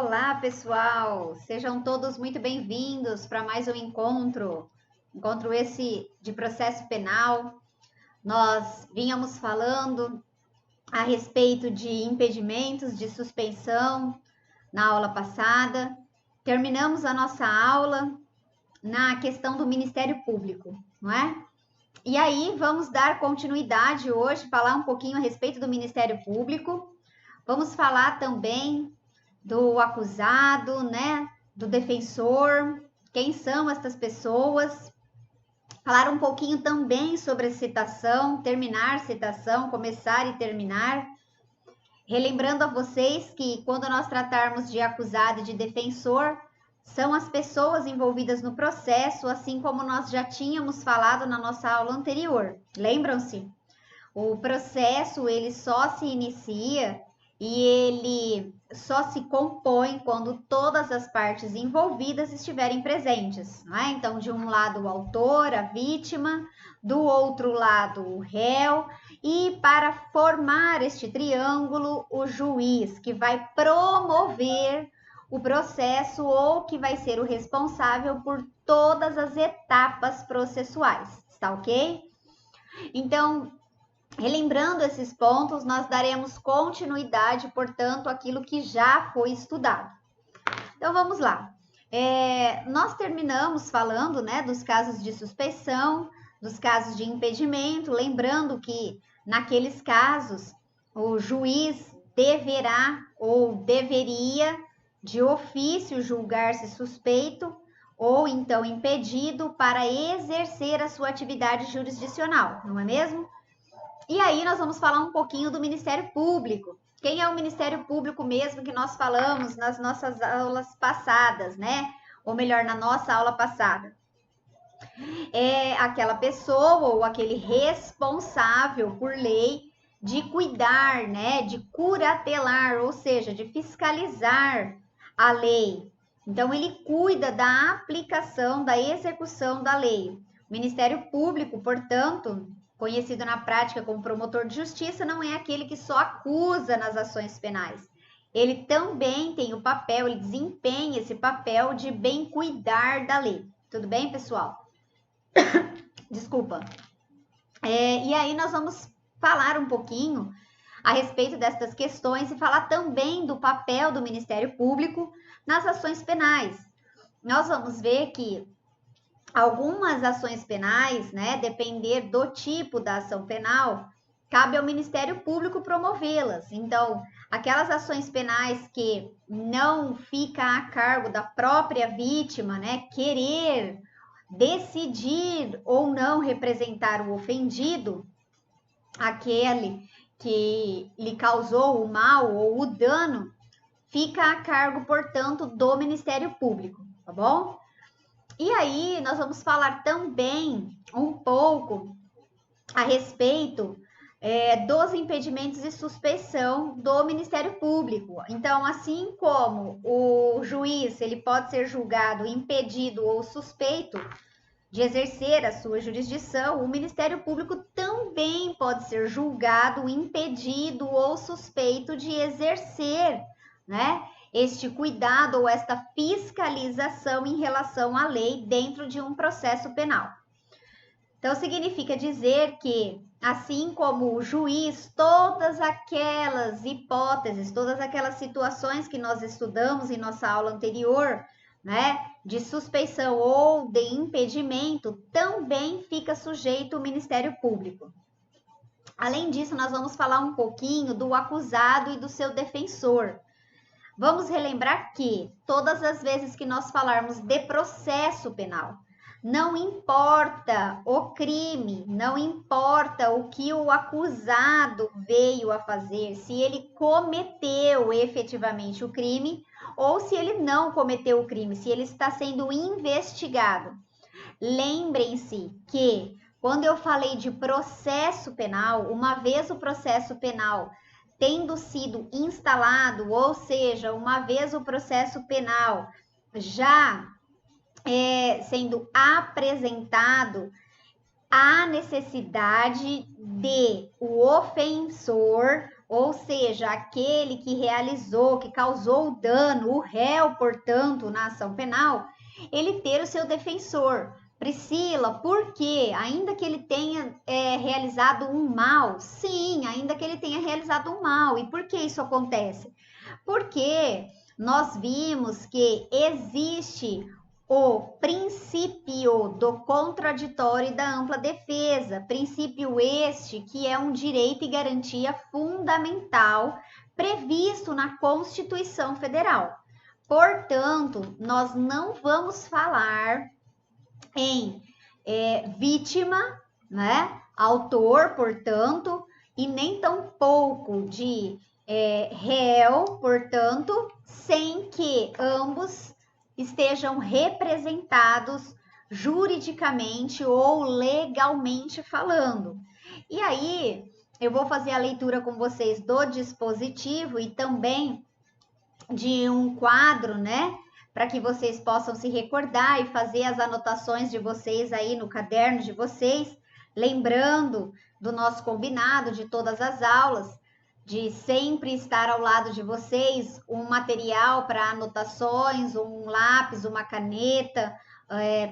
Olá, pessoal! Sejam todos muito bem-vindos para mais um encontro esse de processo penal. Nós vínhamos falando a respeito de impedimentos de suspensão na aula passada. Terminamos a nossa aula na questão do Ministério Público, não é? E aí vamos dar continuidade hoje, falar um pouquinho a respeito do Ministério Público. Vamos falar também do acusado, né? Do defensor, quem são essas pessoas. Falar um pouquinho também sobre a citação, terminar citação, começar e terminar. Relembrando a vocês que quando nós tratarmos de acusado e de defensor, são as pessoas envolvidas no processo, assim como nós já tínhamos falado na nossa aula anterior. Lembram-se? O processo, ele só se inicia e ele só se compõe quando todas as partes envolvidas estiverem presentes, não é? Então, de um lado o autor, a vítima, do outro lado o réu, e para formar este triângulo, o juiz, que vai promover o processo ou que vai ser o responsável por todas as etapas processuais, está ok? Então, relembrando esses pontos, nós daremos continuidade, portanto, àquilo que já foi estudado. Então, vamos lá. Nós terminamos falando, né, dos casos de suspeição, dos casos de impedimento, lembrando que, naqueles casos, o juiz deverá ou deveria, de ofício, julgar-se suspeito ou, então, impedido para exercer a sua atividade jurisdicional, não é mesmo? E aí nós vamos falar um pouquinho do Ministério Público. Quem é o Ministério Público mesmo que nós falamos nas nossas aulas passadas, né? Ou melhor, na nossa aula passada. É aquela pessoa ou aquele responsável por lei de cuidar, né? De curatelar, ou seja, de fiscalizar a lei. Então, ele cuida da aplicação, da execução da lei. O Ministério Público, portanto, conhecido na prática como promotor de justiça, não é aquele que só acusa nas ações penais. Ele também tem o papel, ele desempenha esse papel de bem cuidar da lei. Tudo bem, pessoal? Desculpa. E aí nós vamos falar um pouquinho a respeito destas questões e falar também do papel do Ministério Público nas ações penais. Nós vamos ver que algumas ações penais, né, depender do tipo da ação penal, cabe ao Ministério Público promovê-las. Então, aquelas ações penais que não fica a cargo da própria vítima, né, querer decidir ou não representar o ofendido, aquele que lhe causou o mal ou o dano, fica a cargo, portanto, do Ministério Público, tá bom? E aí, nós vamos falar também um pouco a respeito dos impedimentos de suspeição do Ministério Público. Então, assim como o juiz ele pode ser julgado impedido ou suspeito de exercer a sua jurisdição, o Ministério Público também pode ser julgado impedido ou suspeito de exercer, né, este cuidado ou esta fiscalização em relação à lei dentro de um processo penal. Então, significa dizer que, assim como o juiz, todas aquelas hipóteses, todas aquelas situações que nós estudamos em nossa aula anterior, né, de suspeição ou de impedimento, também fica sujeito ao Ministério Público. Além disso, nós vamos falar um pouquinho do acusado e do seu defensor. Vamos relembrar que todas as vezes que nós falarmos de processo penal, não importa o crime, não importa o que o acusado veio a fazer, se ele cometeu efetivamente o crime ou se ele não cometeu o crime, se ele está sendo investigado. Lembrem-se que quando eu falei de processo penal, uma vez o processo penal tendo sido instalado, ou seja, uma vez o processo penal já sendo apresentado, há necessidade de o ofensor ou seja, aquele que realizou, que causou o dano, o réu, portanto, na ação penal, ele ter o seu defensor. Priscila, por quê? Ainda que ele tenha realizado um mal, sim, ainda que ele tenha realizado um mal. E por que isso acontece? Porque nós vimos que existe o princípio do contraditório e da ampla defesa, princípio este que é um direito e garantia fundamental previsto na Constituição Federal. Portanto, nós não vamos falar em vítima, né? Autor, portanto, e nem tampouco de réu, portanto, sem que ambos estejam representados juridicamente ou legalmente falando. E aí, eu vou fazer a leitura com vocês do dispositivo e também de um quadro, né? Para que vocês possam se recordar e fazer as anotações de vocês aí no caderno de vocês, lembrando do nosso combinado de todas as aulas, de sempre estar ao lado de vocês um material para anotações, um lápis, uma caneta,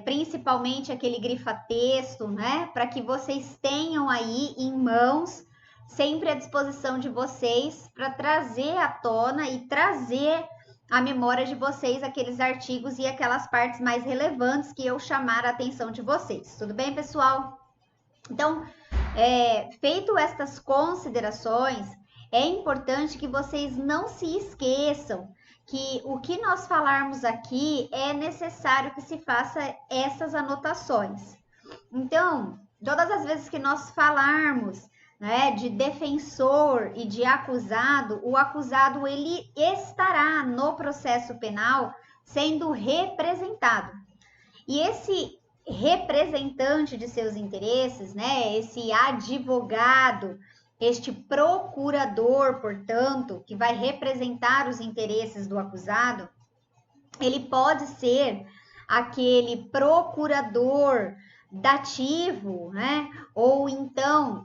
principalmente aquele grifa-texto, né? Para que vocês tenham aí em mãos, sempre à disposição de vocês, para trazer à tona e trazer à memória de vocês aqueles artigos e aquelas partes mais relevantes que eu chamar a atenção de vocês. Tudo bem, pessoal? Então, feito estas considerações, é importante que vocês não se esqueçam que o que nós falarmos aqui é necessário que se faça essas anotações. Então, todas as vezes que nós falarmos, né, de defensor e de acusado, o acusado ele estará no processo penal sendo representado. E esse representante de seus interesses, né, esse advogado, este procurador, portanto, que vai representar os interesses do acusado, ele pode ser aquele procurador dativo, né, ou então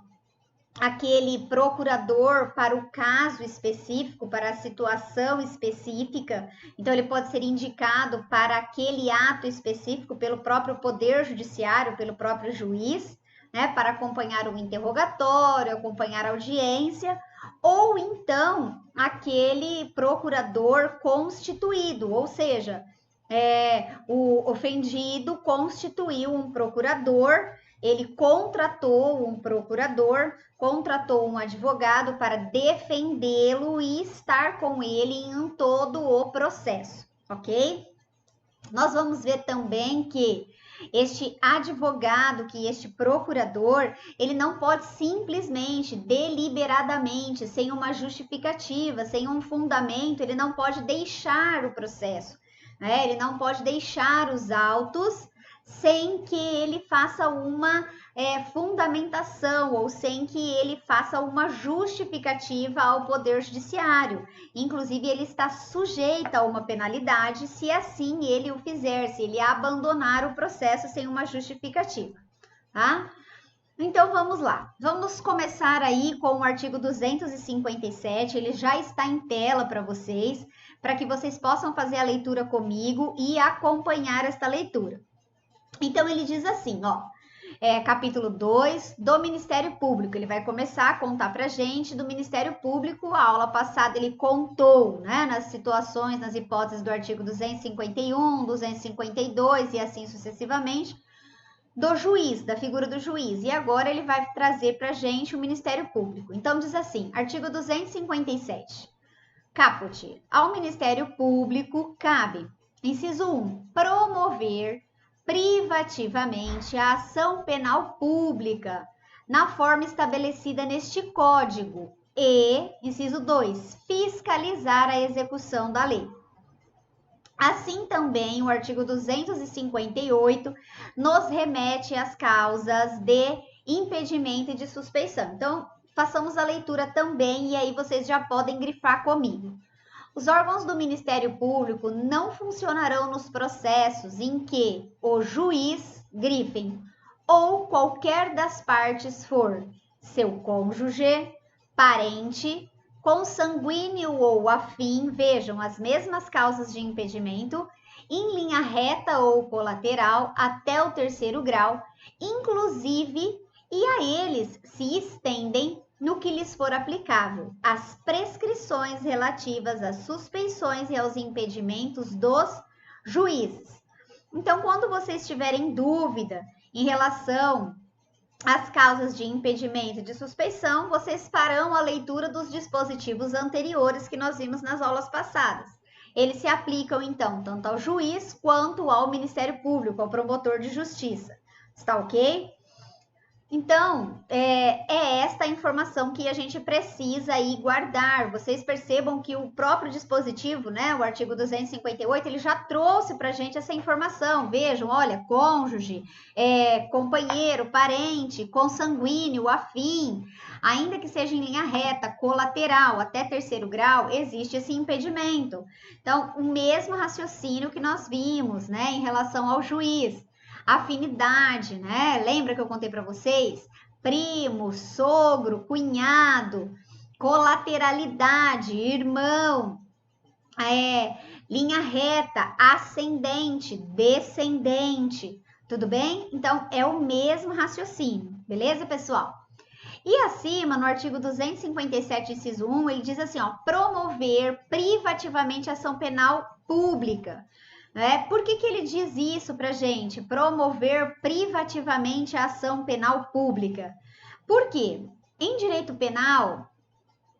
aquele procurador para o caso específico, para a situação específica. Então, ele pode ser indicado para aquele ato específico pelo próprio Poder Judiciário, pelo próprio juiz, né, para acompanhar o interrogatório, acompanhar a audiência, ou então aquele procurador constituído, ou seja, o ofendido constituiu um procurador, ele contratou um procurador, contratou um advogado para defendê-lo e estar com ele em todo o processo, ok? Nós vamos ver também que este advogado, que este procurador, ele não pode simplesmente, deliberadamente, sem uma justificativa, sem um fundamento, ele não pode deixar o processo, né? Ele não pode deixar os autos sem que ele faça uma fundamentação ou sem que ele faça uma justificativa ao Poder Judiciário. Inclusive, ele está sujeito a uma penalidade se assim ele o fizer, se ele abandonar o processo sem uma justificativa, tá? Então, vamos lá. Vamos começar aí com o artigo 257, ele já está em tela para vocês, para que vocês possam fazer a leitura comigo e acompanhar esta leitura. Então, ele diz assim, ó, capítulo 2 do Ministério Público. Ele vai começar a contar para a gente do Ministério Público. A aula passada ele contou, né, nas situações, nas hipóteses do artigo 251, 252 e assim sucessivamente, do juiz, da figura do juiz. E agora ele vai trazer para a gente o Ministério Público. Então, diz assim, artigo 257. Caput. Ao Ministério Público cabe, inciso 1, promover privativamente a ação penal pública na forma estabelecida neste Código e, inciso 2, fiscalizar a execução da lei. Assim também, o artigo 258 nos remete às causas de impedimento e de suspeição. Então, façamos a leitura também e aí vocês já podem grifar comigo. Os órgãos do Ministério Público não funcionarão nos processos em que o juiz, grifem, ou qualquer das partes for seu cônjuge, parente, consanguíneo ou afim, vejam, as mesmas causas de impedimento, em linha reta ou colateral até o terceiro grau, inclusive, e a eles se estendem, no que lhes for aplicável, as prescrições relativas às suspeições e aos impedimentos dos juízes. Então, quando vocês tiverem dúvida em relação às causas de impedimento e de suspeição, vocês farão a leitura dos dispositivos anteriores que nós vimos nas aulas passadas. Eles se aplicam, então, tanto ao juiz quanto ao Ministério Público, ao promotor de justiça. Está ok? Então, é esta a informação que a gente precisa aí guardar. Vocês percebam que o próprio dispositivo, né, o artigo 258, ele já trouxe para a gente essa informação. Vejam, olha, cônjuge, companheiro, parente, consanguíneo, afim, ainda que seja em linha reta, colateral, até terceiro grau, existe esse impedimento. Então, o mesmo raciocínio que nós vimos, né, em relação ao juiz. Afinidade, né? Lembra que eu contei para vocês? Primo, sogro, cunhado, colateralidade, irmão, linha reta, ascendente, descendente, tudo bem? Então, é o mesmo raciocínio, beleza, pessoal? E acima, no artigo 257, inciso 1, ele diz assim, ó, promover privativamente ação penal pública. Por que ele diz isso para a gente? Promover privativamente a ação penal pública. Por quê? Em direito penal,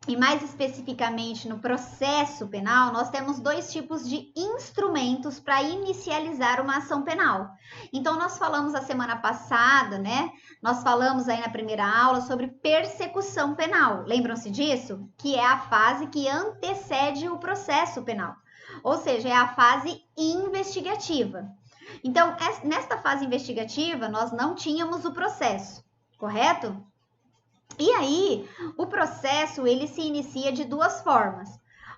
e mais especificamente no processo penal, nós temos dois tipos de instrumentos para inicializar uma ação penal. Então, nós falamos a semana passada, né? Nós falamos aí na primeira aula sobre persecução penal. Lembram-se disso? Que é a fase que antecede o processo penal. Ou seja, é a fase investigativa. Então, nesta fase investigativa, nós não tínhamos o processo, correto? E aí, o processo, ele se inicia de duas formas.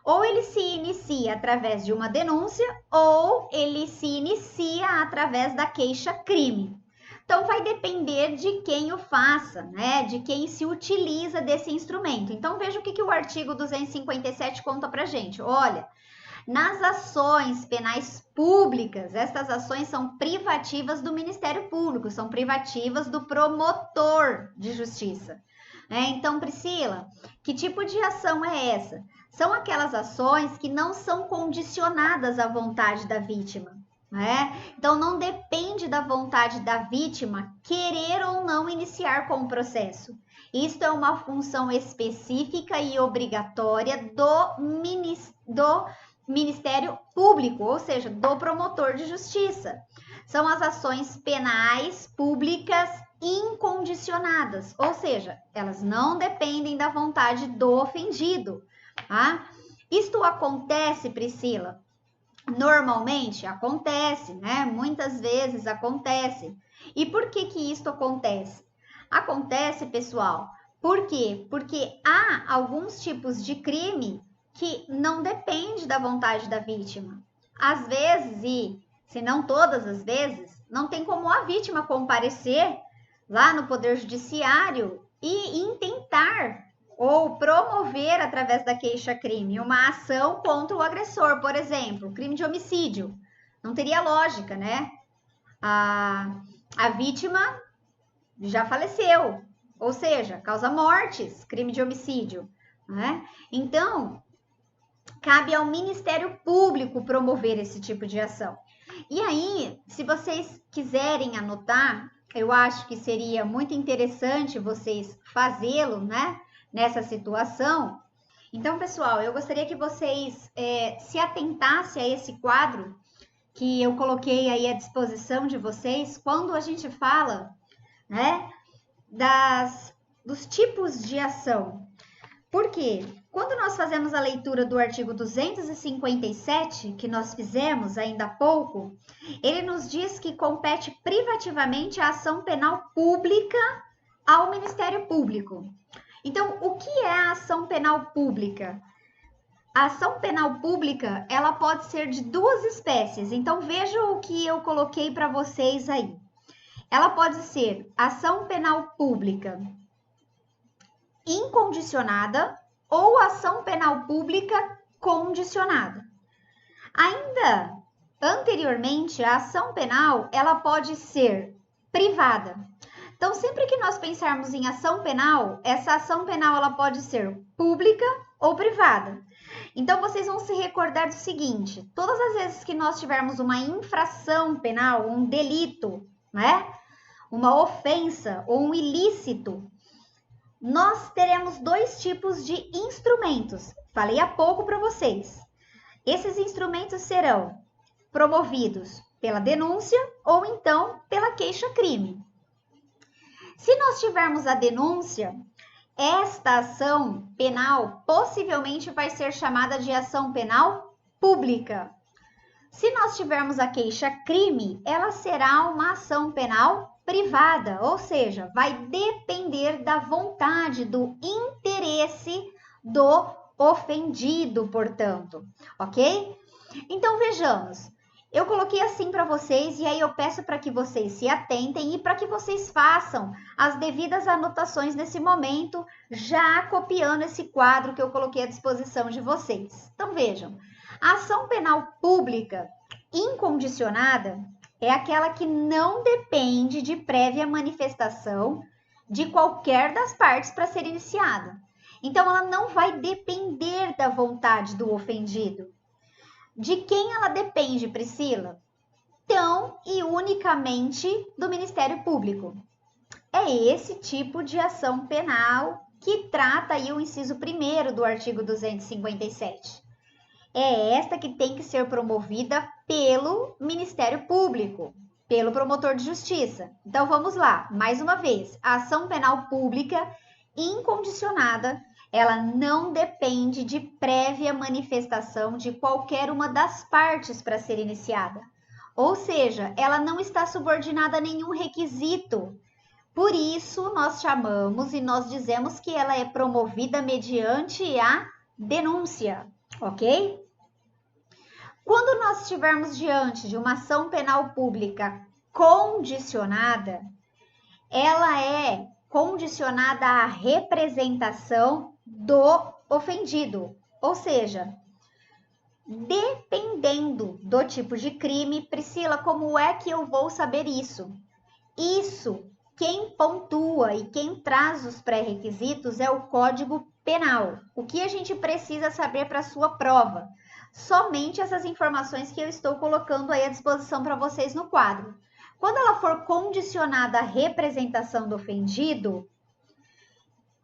Ou ele se inicia através de uma denúncia, ou ele se inicia através da queixa-crime. Então, vai depender de quem o faça, né? De quem se utiliza desse instrumento. Então, veja o que o artigo 257 conta pra gente. Olha, nas ações penais públicas, estas ações são privativas do Ministério Público, são privativas do promotor de justiça. Então, Priscila, que tipo de ação é essa? São aquelas ações que não são condicionadas à vontade da vítima. Então, não depende da vontade da vítima querer ou não iniciar com o processo. Isto é uma função específica e obrigatória do Ministério Público, ou seja, do promotor de justiça. São as ações penais públicas incondicionadas, ou seja, elas não dependem da vontade do ofendido. Tá? Isto acontece, Priscila? Normalmente acontece, né? Muitas vezes acontece. E por que isto acontece? Acontece, pessoal, por quê? Porque há alguns tipos de crime que não depende da vontade da vítima. Às vezes, e se não todas as vezes, não tem como a vítima comparecer lá no Poder Judiciário e intentar ou promover, através da queixa-crime, uma ação contra o agressor, por exemplo, crime de homicídio. Não teria lógica, né? A vítima já faleceu, ou seja, causa mortes, crime de homicídio, né? Então, cabe ao Ministério Público promover esse tipo de ação. E aí, se vocês quiserem anotar, eu acho que seria muito interessante vocês fazê-lo, né? Nessa situação. Então, pessoal, eu gostaria que vocês se atentassem a esse quadro que eu coloquei aí à disposição de vocês quando a gente fala, né, dos tipos de ação. Por quê? Quando nós fazemos a leitura do artigo 257, que nós fizemos ainda há pouco, ele nos diz que compete privativamente a ação penal pública ao Ministério Público. Então, o que é a ação penal pública? A ação penal pública, ela pode ser de duas espécies. Então, vejam o que eu coloquei para vocês aí. Ela pode ser ação penal pública incondicionada ou ação penal pública condicionada. Ainda anteriormente, a ação penal, ela pode ser privada. Então, sempre que nós pensarmos em ação penal, essa ação penal ela pode ser pública ou privada. Então, vocês vão se recordar do seguinte: todas as vezes que nós tivermos uma infração penal, um delito, né? Uma ofensa ou um ilícito, nós teremos dois tipos de instrumentos. Falei há pouco para vocês. Esses instrumentos serão promovidos pela denúncia ou então pela queixa-crime. Se nós tivermos a denúncia, esta ação penal possivelmente vai ser chamada de ação penal pública. Se nós tivermos a queixa-crime, ela será uma ação penal privada, ou seja, vai depender da vontade, do interesse do ofendido, portanto, ok? Então, vejamos. Eu coloquei assim para vocês e aí eu peço para que vocês se atentem e para que vocês façam as devidas anotações nesse momento, já copiando esse quadro que eu coloquei à disposição de vocês. Então, vejam. A ação penal pública incondicionada é aquela que não depende de prévia manifestação de qualquer das partes para ser iniciada. Então, ela não vai depender da vontade do ofendido. De quem ela depende, Priscila? Tão e unicamente do Ministério Público. É esse tipo de ação penal que trata aí o inciso 1º do artigo 257. É esta que tem que ser promovida pelo Ministério Público, pelo promotor de justiça. Então, vamos lá, mais uma vez. A ação penal pública incondicionada, ela não depende de prévia manifestação de qualquer uma das partes para ser iniciada. Ou seja, ela não está subordinada a nenhum requisito. Por isso, nós chamamos e nós dizemos que ela é promovida mediante a denúncia, ok? Quando nós estivermos diante de uma ação penal pública condicionada, ela é condicionada à representação do ofendido, ou seja, dependendo do tipo de crime. Priscila, como é que eu vou saber isso? Isso, quem pontua e quem traz os pré-requisitos é o Código Penal. O que a gente precisa saber para a sua prova? Somente essas informações que eu estou colocando aí à disposição para vocês no quadro. Quando ela for condicionada à representação do ofendido,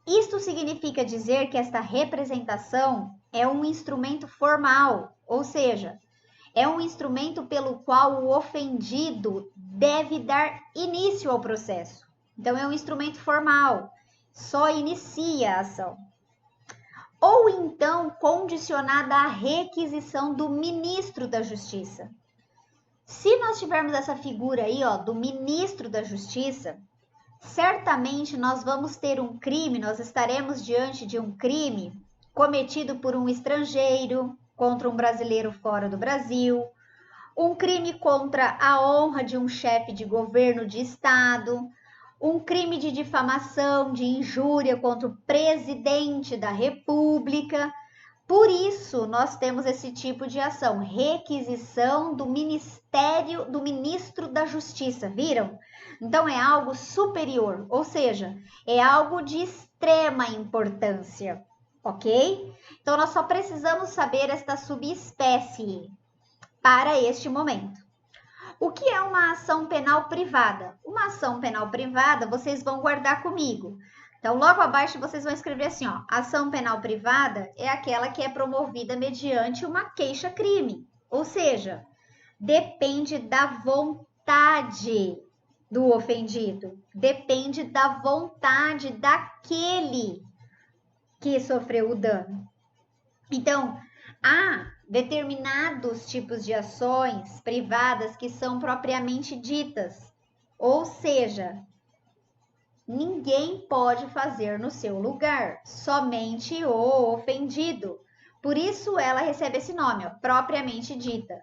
isto significa dizer que esta representação é um instrumento formal, ou seja, é um instrumento pelo qual o ofendido deve dar início ao processo. Então, é um instrumento formal, só inicia a ação. Ou então, condicionada à requisição do ministro da Justiça. Se nós tivermos essa figura aí, ó, do ministro da Justiça, certamente nós vamos ter um crime, nós estaremos diante de um crime cometido por um estrangeiro contra um brasileiro fora do Brasil, um crime contra a honra de um chefe de governo de estado, um crime de difamação, de injúria contra o presidente da República. Por isso, nós temos esse tipo de ação, requisição do ministro da Justiça, viram? Então, é algo superior, ou seja, é algo de extrema importância, ok? Então, nós só precisamos saber esta subespécie para este momento. O que é uma ação penal privada? Uma ação penal privada, vocês vão guardar comigo. Então, logo abaixo vocês vão escrever assim, ó, ação penal privada é aquela que é promovida mediante uma queixa-crime, ou seja, depende da vontade do ofendido, depende da vontade daquele que sofreu o dano. Então, há determinados tipos de ações privadas que são propriamente ditas, ou seja, ninguém pode fazer no seu lugar, somente o ofendido. Por isso ela recebe esse nome, ó, propriamente dita.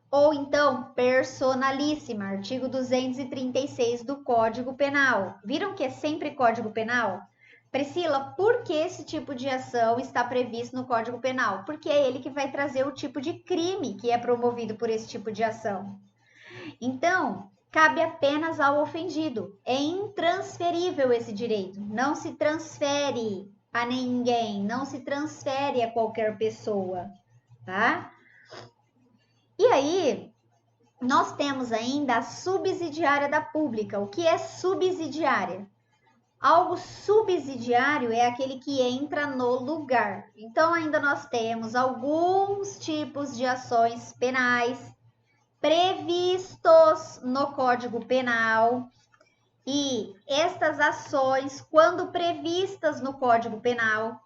Ou então, personalíssima, artigo 236 do Código Penal. Viram que é sempre Código Penal? Priscila, por que esse tipo de ação está previsto no Código Penal? Porque é ele que vai trazer o tipo de crime que é promovido por esse tipo de ação. Então, cabe apenas ao ofendido. É intransferível esse direito. Não se transfere a ninguém, não se transfere a qualquer pessoa, tá? E aí, nós temos ainda a subsidiária da pública. O que é subsidiária? Algo subsidiário é aquele que entra no lugar. Então, ainda nós temos alguns tipos de ações penais previstos no Código Penal. E estas ações, quando previstas no Código Penal,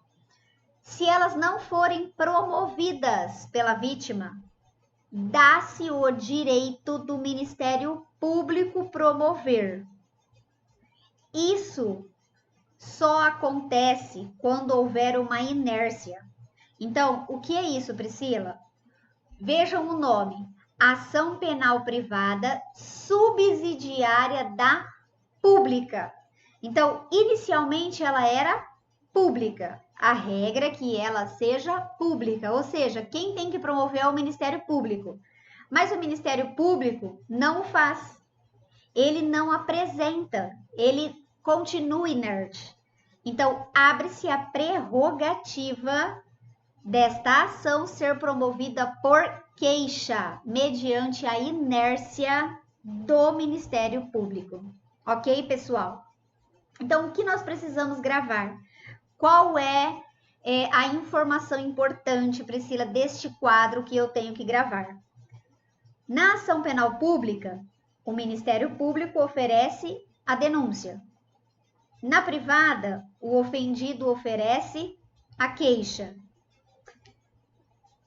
se elas não forem promovidas pela vítima, dá-se o direito do Ministério Público promover. Isso só acontece quando houver uma inércia. Então, o que é isso, Priscila? Vejam o nome: ação penal privada subsidiária da pública. Então, inicialmente ela era pública. A regra é que ela seja pública, ou seja, quem tem que promover é o Ministério Público. Mas o Ministério Público não o faz. Ele não apresenta, ele continua inerte. Então, abre-se a prerrogativa desta ação ser promovida por queixa, mediante a inércia do Ministério Público. Ok, pessoal? Então, o que nós precisamos gravar? Qual é a informação importante, Priscila, deste quadro que eu tenho que gravar? Na ação penal pública, o Ministério Público oferece a denúncia. Na privada, o ofendido oferece a queixa.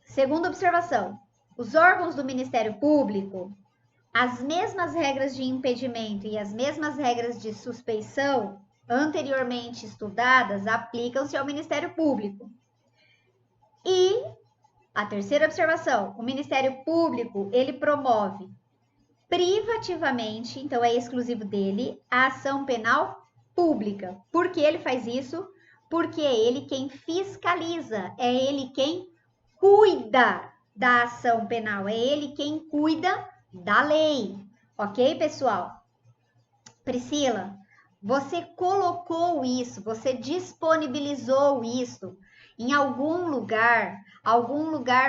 Segunda observação, os órgãos do Ministério Público, as mesmas regras de impedimento e as mesmas regras de suspeição anteriormente estudadas aplicam-se ao Ministério Público. E a terceira observação, o Ministério Público, ele promove privativamente, então é exclusivo dele, a ação penal pública. Por que ele faz isso? Porque é ele quem fiscaliza, é ele quem cuida da ação penal, é ele quem cuida da lei. Ok, pessoal? Priscila, você colocou isso, você disponibilizou isso em algum lugar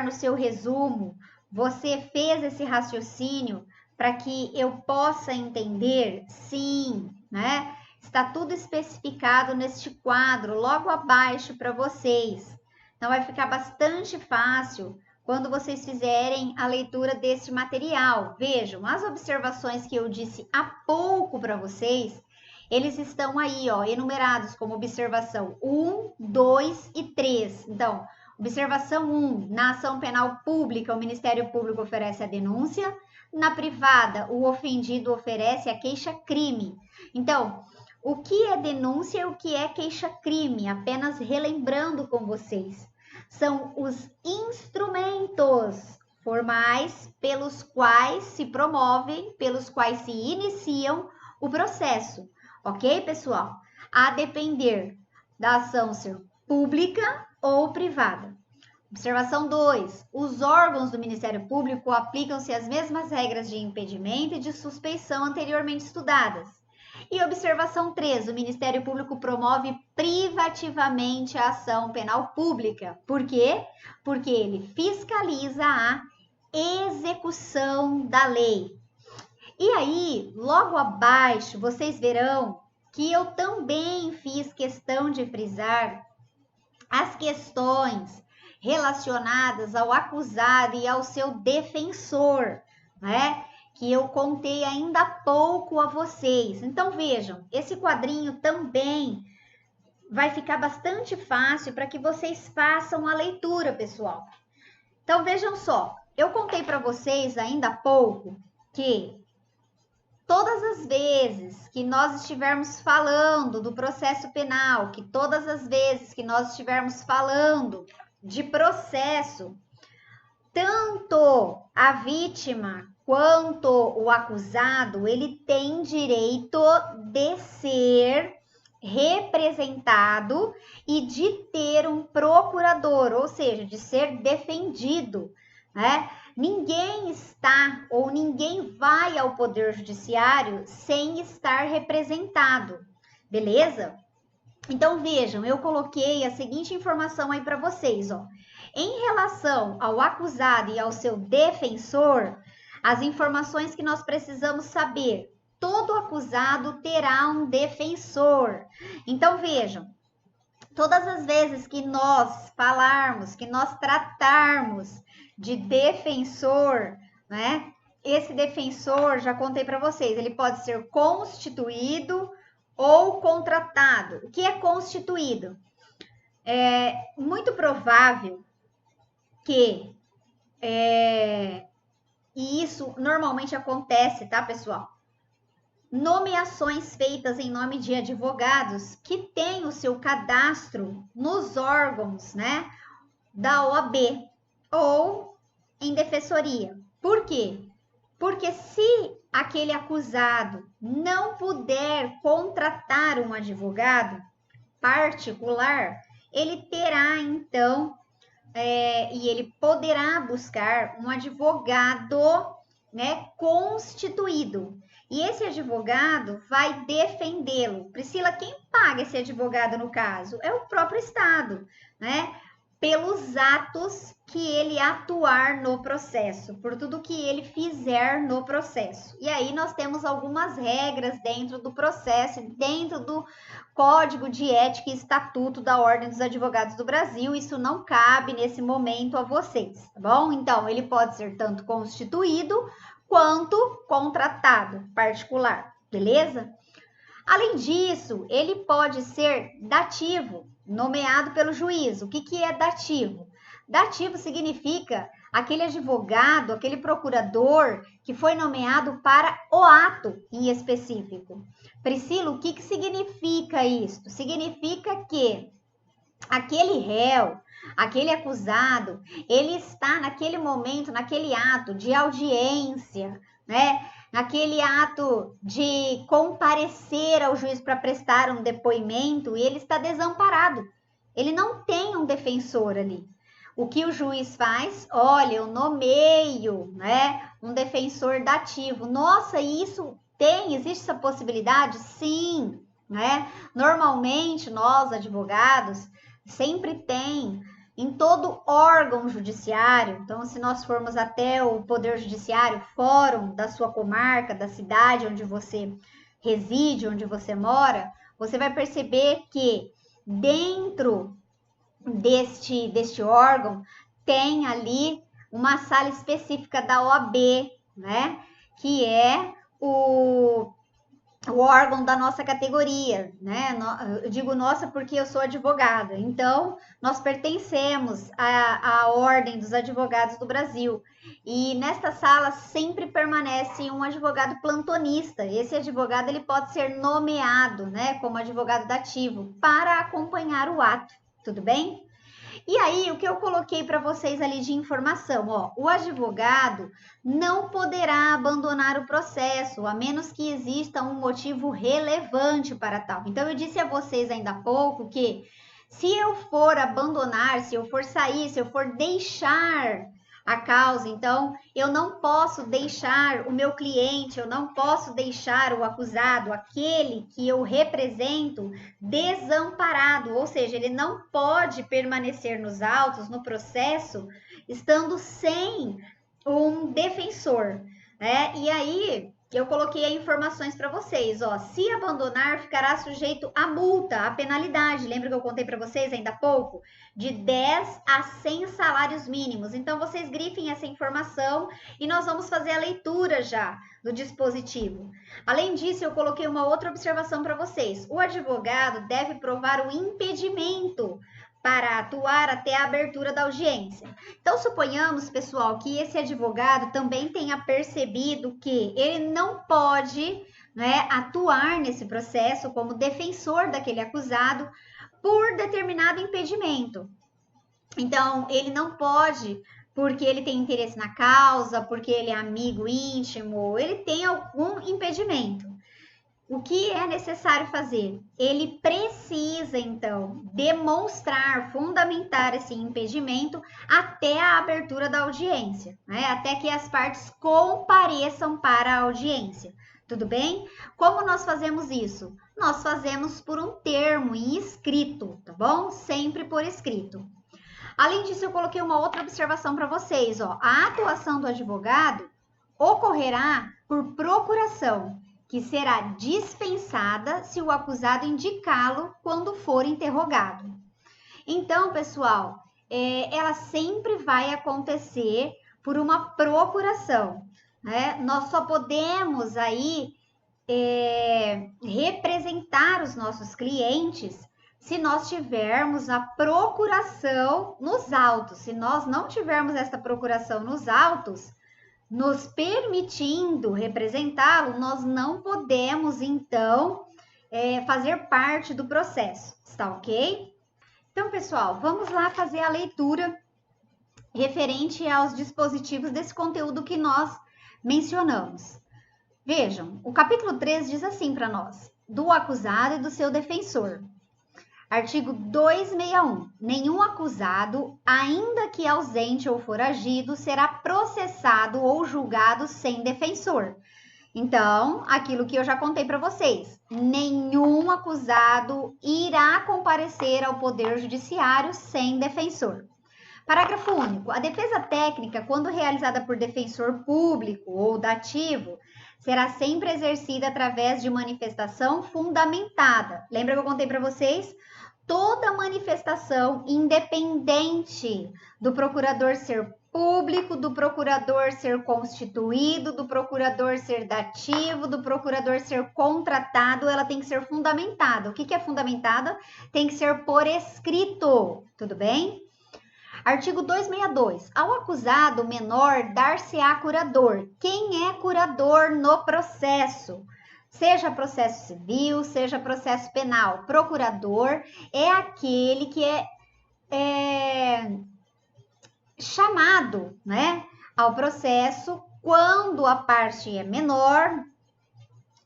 no seu resumo, você fez esse raciocínio para que eu possa entender? Sim, né? Está tudo especificado neste quadro, logo abaixo para vocês. Então, vai ficar bastante fácil quando vocês fizerem a leitura deste material. Vejam, as observações que eu disse há pouco para vocês, eles estão aí, ó, enumerados como observação 1, 2 e 3. Então, observação 1, na ação penal pública, o Ministério Público oferece a denúncia. Na privada, o ofendido oferece a queixa-crime. Então, o que é denúncia e o que é queixa-crime? Apenas relembrando com vocês. São os instrumentos formais pelos quais se promovem, pelos quais se iniciam o processo. Ok, pessoal? A depender da ação ser pública ou privada. Observação 2. Os órgãos do Ministério Público aplicam-se as mesmas regras de impedimento e de suspeição anteriormente estudadas. E observação 3, o Ministério Público promove privativamente a ação penal pública. Por quê? Porque ele fiscaliza a execução da lei. E aí, logo abaixo, vocês verão que eu também fiz questão de frisar as questões relacionadas ao acusado e ao seu defensor, né? Que eu contei ainda há pouco a vocês. Então, vejam, esse quadrinho também vai ficar bastante fácil para que vocês façam a leitura, pessoal. Então, vejam só, eu contei para vocês ainda há pouco que todas as vezes que nós estivermos falando do processo penal, que todas as vezes que nós estivermos falando de processo, tanto a vítima quanto o acusado, ele tem direito de ser representado e de ter um procurador, ou seja, de ser defendido, né? Ninguém está ou ninguém vai ao Poder Judiciário sem estar representado, beleza? Então vejam, eu coloquei a seguinte informação aí para vocês, ó. Em relação ao acusado e ao seu defensor, as informações que nós precisamos saber. Todo acusado terá um defensor. Então vejam, todas as vezes que nós falarmos, que nós tratarmos de defensor, né? Esse defensor, já contei para vocês, ele pode ser constituído ou contratado. O que é constituído? É muito provável que, e isso normalmente acontece, tá, pessoal? Nomeações feitas em nome de advogados que têm o seu cadastro nos órgãos, né, da OAB ou em defensoria. Por quê? Porque se aquele acusado não puder contratar um advogado particular, ele terá então e ele poderá buscar um advogado, né, constituído. E esse advogado vai defendê-lo. Priscila, quem paga esse advogado no caso? É o próprio Estado, né? Pelos atos que ele atuar no processo, por tudo que ele fizer no processo. E aí nós temos algumas regras dentro do processo, dentro do Código de Ética e Estatuto da Ordem dos Advogados do Brasil. Isso não cabe nesse momento a vocês, tá bom? Então, ele pode ser tanto constituído quanto contratado particular, beleza? Além disso, ele pode ser dativo, nomeado pelo juiz. O que é dativo? Dativo significa aquele advogado, aquele procurador que foi nomeado para o ato em específico. Priscila, o que significa isso? Significa que aquele réu, aquele acusado, ele está naquele momento, naquele ato de audiência, né? Naquele ato de comparecer ao juiz para prestar um depoimento, e ele está desamparado. Ele não tem um defensor ali. O que o juiz faz? Olha, eu nomeio, né, um defensor dativo. Nossa, isso existe essa possibilidade? Sim, né? Normalmente nós advogados sempre tem em todo órgão judiciário. Então, se nós formos até o Poder Judiciário, fórum da sua comarca, da cidade onde você reside, onde você mora, você vai perceber que dentro deste órgão tem ali uma sala específica da OAB, né? Que é o órgão da nossa categoria, né? Eu digo nossa porque eu sou advogada. Então, nós pertencemos à Ordem dos Advogados do Brasil. E nesta sala sempre permanece um advogado plantonista. Esse advogado ele pode ser nomeado, né, como advogado dativo para acompanhar o ato. Tudo bem? E aí, o que eu coloquei para vocês ali de informação, ó, o advogado não poderá abandonar o processo, a menos que exista um motivo relevante para tal. Então, eu disse a vocês ainda há pouco que se eu for abandonar, se eu for sair, se eu for deixar a causa, então eu não posso deixar o meu cliente, eu não posso deixar o acusado, aquele que eu represento, desamparado, ou seja, ele não pode permanecer nos autos, no processo, estando sem um defensor, né? E aí eu coloquei informações para vocês, ó, se abandonar ficará sujeito a multa, a penalidade, lembra que eu contei para vocês ainda há pouco? De 10 a 100 salários mínimos. Então, vocês grifem essa informação e nós vamos fazer a leitura já do dispositivo. Além disso, eu coloquei uma outra observação para vocês. O advogado deve provar o impedimento para atuar até a abertura da audiência. Então, suponhamos, pessoal, que esse advogado também tenha percebido que ele não pode, né, atuar nesse processo como defensor daquele acusado por determinado impedimento. Então, ele não pode, porque ele tem interesse na causa, porque ele é amigo íntimo, ele tem algum impedimento. O que é necessário fazer? Ele precisa, então, demonstrar, fundamentar esse impedimento até a abertura da audiência, né? Até que as partes compareçam para a audiência. Tudo bem? Como nós fazemos isso? Nós fazemos por um termo em escrito, tá bom? Sempre por escrito. Além disso, eu coloquei uma outra observação para vocês, ó. A atuação do advogado ocorrerá por procuração, que será dispensada se o acusado indicá-lo quando for interrogado. Então, pessoal, ela sempre vai acontecer por uma procuração, né? Nós só podemos aí representar os nossos clientes se nós tivermos a procuração nos autos. Se nós não tivermos essa procuração nos autos, nos permitindo representá-lo, nós não podemos, então, fazer parte do processo, está ok? Então, pessoal, vamos lá fazer a leitura referente aos dispositivos desse conteúdo que nós mencionamos. Vejam, o capítulo 3 diz assim para nós: do acusado e do seu defensor. Artigo 261. Nenhum acusado, ainda que ausente ou foragido, será processado ou julgado sem defensor. Então, aquilo que eu já contei para vocês, nenhum acusado irá comparecer ao Poder Judiciário sem defensor. Parágrafo único. A defesa técnica, quando realizada por defensor público ou dativo, será sempre exercida através de manifestação fundamentada. Lembra que eu contei para vocês? Toda manifestação, independente do procurador ser público, do procurador ser constituído, do procurador ser dativo, do procurador ser contratado, ela tem que ser fundamentada. O que é fundamentada? Tem que ser por escrito, tudo bem? Artigo 262. Ao acusado menor dar-se-á curador. Quem é curador no processo? Seja processo civil, seja processo penal. Procurador é aquele que é chamado, né, ao processo quando a parte é menor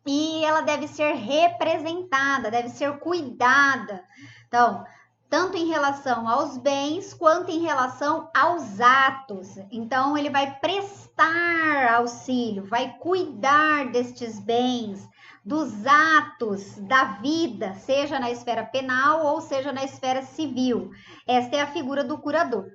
e ela deve ser representada, deve ser cuidada. Então, tanto em relação aos bens quanto em relação aos atos. Então, ele vai prestar auxílio, vai cuidar destes bens, dos atos da vida, seja na esfera penal ou seja na esfera civil. Esta é a figura do curador.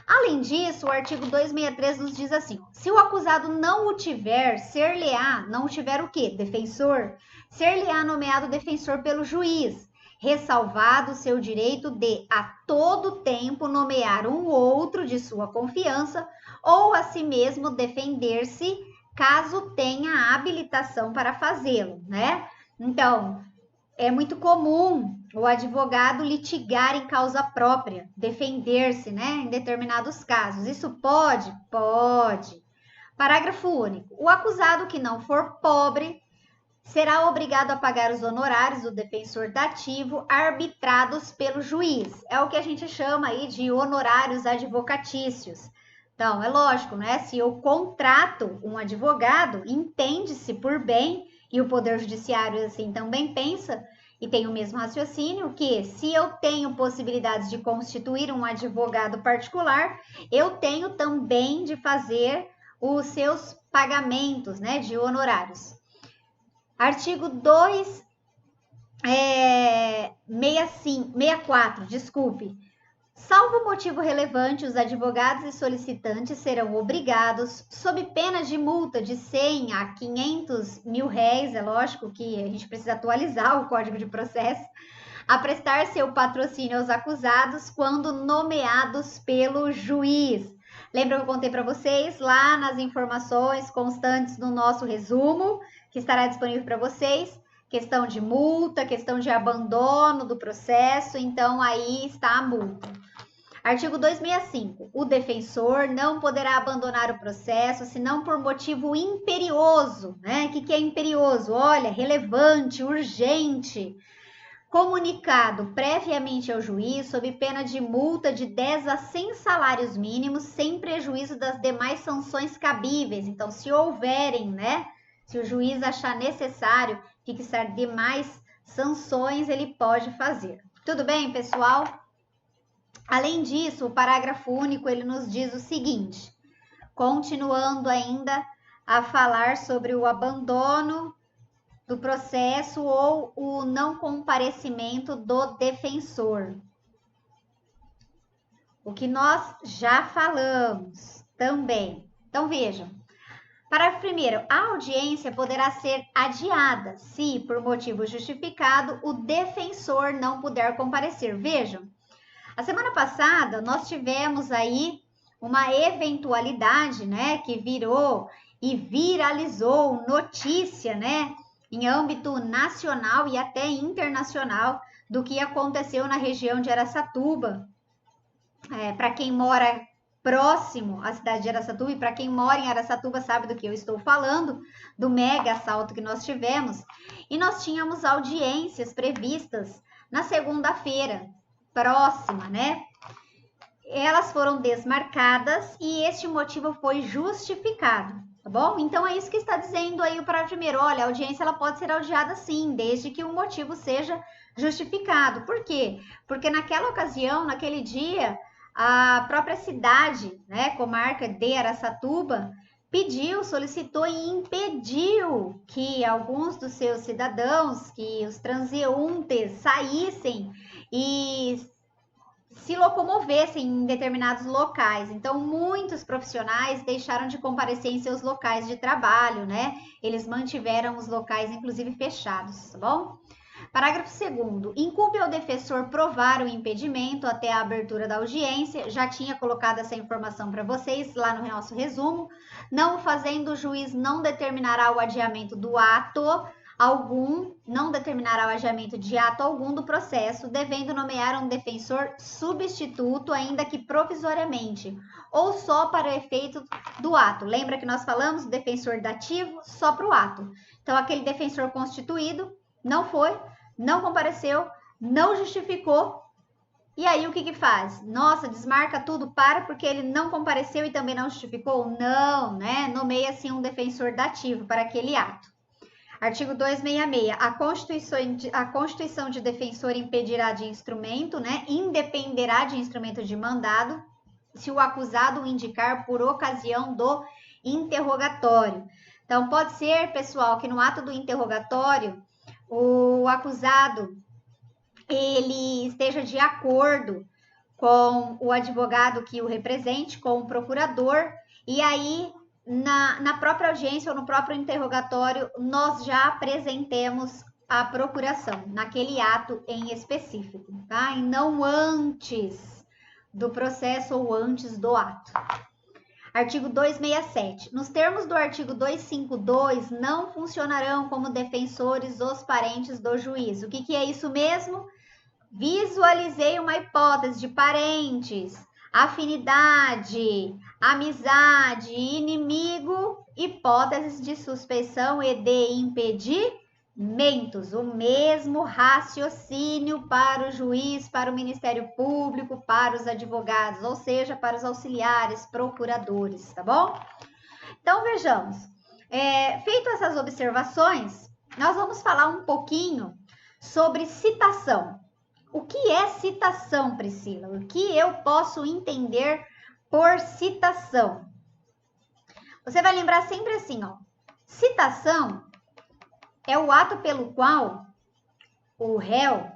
Além disso, o artigo 263 nos diz assim: se o acusado não o tiver, ser-lhe-á, não tiver o quê? Defensor, ser-lhe-á nomeado defensor pelo juiz, ressalvado o seu direito de, a todo tempo, nomear um outro de sua confiança ou a si mesmo defender-se, caso tenha a habilitação para fazê-lo, né? Então, é muito comum o advogado litigar em causa própria, defender-se, né, em determinados casos. Isso pode? Pode. Parágrafo único. O acusado que não for pobre será obrigado a pagar os honorários do defensor dativo arbitrados pelo juiz. É o que a gente chama aí de honorários advocatícios. Então, é lógico, né? Se eu contrato um advogado, entende-se por bem, e o Poder Judiciário assim também pensa, e tem o mesmo raciocínio, que se eu tenho possibilidades de constituir um advogado particular, eu tenho também de fazer os seus pagamentos, né, de honorários. Artigo 264, desculpe. Salvo motivo relevante, os advogados e solicitantes serão obrigados, sob pena de multa de 100 a 500 mil réis, é lógico que a gente precisa atualizar o Código de Processo, a prestar seu patrocínio aos acusados quando nomeados pelo juiz. Lembra que eu contei para vocês lá nas informações constantes no nosso resumo, que estará disponível para vocês? Questão de multa, questão de abandono do processo, então aí está a multa. Artigo 265. O defensor não poderá abandonar o processo senão por motivo imperioso, né? O que é imperioso? Olha, relevante, urgente, comunicado previamente ao juiz sob pena de multa de 10 a 100 salários mínimos, sem prejuízo das demais sanções cabíveis. Então, se houverem, né? Se o juiz achar necessário fixar demais sanções, ele pode fazer. Tudo bem, pessoal? Além disso, o parágrafo único ele nos diz o seguinte, continuando ainda a falar sobre o abandono do processo ou o não comparecimento do defensor. O que nós já falamos também. Então, vejam. Parágrafo 1º. A audiência poderá ser adiada se, por motivo justificado, o defensor não puder comparecer. Vejam, a semana passada nós tivemos aí uma eventualidade, né, que virou e viralizou notícia, né, em âmbito nacional e até internacional do que aconteceu na região de Araçatuba. Para quem mora próximo à cidade de Araçatuba e para quem mora em Araçatuba sabe do que eu estou falando, do mega assalto que nós tivemos. E nós tínhamos audiências previstas na segunda-feira próxima, né? Elas foram desmarcadas e este motivo foi justificado, tá bom? Então é isso que está dizendo aí o parágrafo 1º. Olha, a audiência ela pode ser adiada sim, desde que o motivo seja justificado. Por quê? Porque naquela ocasião, naquele dia, a própria cidade, né, comarca de Araçatuba, pediu, solicitou e impediu que alguns dos seus cidadãos, que os transeuntes saíssem e se locomovessem em determinados locais. Então, muitos profissionais deixaram de comparecer em seus locais de trabalho, né? Eles mantiveram os locais, inclusive, fechados, tá bom? Parágrafo 2º. Incumbe ao defensor provar o impedimento até a abertura da audiência. Já tinha colocado essa informação para vocês lá no nosso resumo. Não o fazendo, o juiz não determinará o adiamento do ato algum, não determinará o adiamento de ato algum do processo, devendo nomear um defensor substituto, ainda que provisoriamente, ou só para o efeito do ato. Lembra que nós falamos do defensor dativo só para o ato. Então, aquele defensor constituído não foi, não compareceu, não justificou. E aí, o que faz? Nossa, desmarca tudo, para porque ele não compareceu e também não justificou? Não, né? Nomeia-se um defensor dativo para aquele ato. Artigo 266. A constituição de defensor impedirá de instrumento, né? Independerá de instrumento de mandado, se o acusado o indicar por ocasião do interrogatório. Então, pode ser, pessoal, que no ato do interrogatório, o acusado ele esteja de acordo com o advogado que o represente, com o procurador, e aí na própria audiência ou no próprio interrogatório nós já apresentemos a procuração, naquele ato em específico, tá? E não antes do processo ou antes do ato. Artigo 267. Nos termos do artigo 252, não funcionarão como defensores os parentes do juiz. O que é isso mesmo? Visualizei uma hipótese de parentes, afinidade, amizade, inimigo, hipóteses de suspeição e de impedimentos. O mesmo raciocínio para o juiz, para o Ministério Público, para os advogados, ou seja, para os auxiliares, procuradores, tá bom? Então, vejamos. Feito essas observações, nós vamos falar um pouquinho sobre citação. O que é citação, Priscila? O que eu posso entender por citação? Você vai lembrar sempre assim, ó. Citação é o ato pelo qual o réu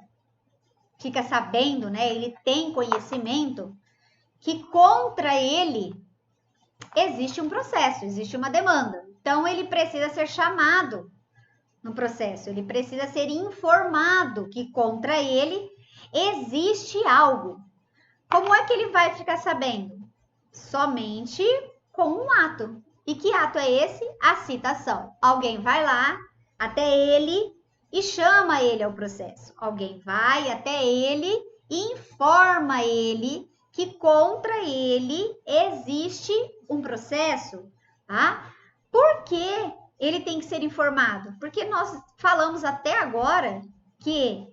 fica sabendo, né? Ele tem conhecimento que contra ele existe um processo, existe uma demanda. Então, ele precisa ser chamado no processo, ele precisa ser informado que contra ele existe algo. Como é que ele vai ficar sabendo? Somente com um ato. E que ato é esse? A citação. Alguém vai lá até ele e chama ele ao processo. Alguém vai até ele e informa ele que contra ele existe um processo, tá? Por que ele tem que ser informado? Porque nós falamos até agora que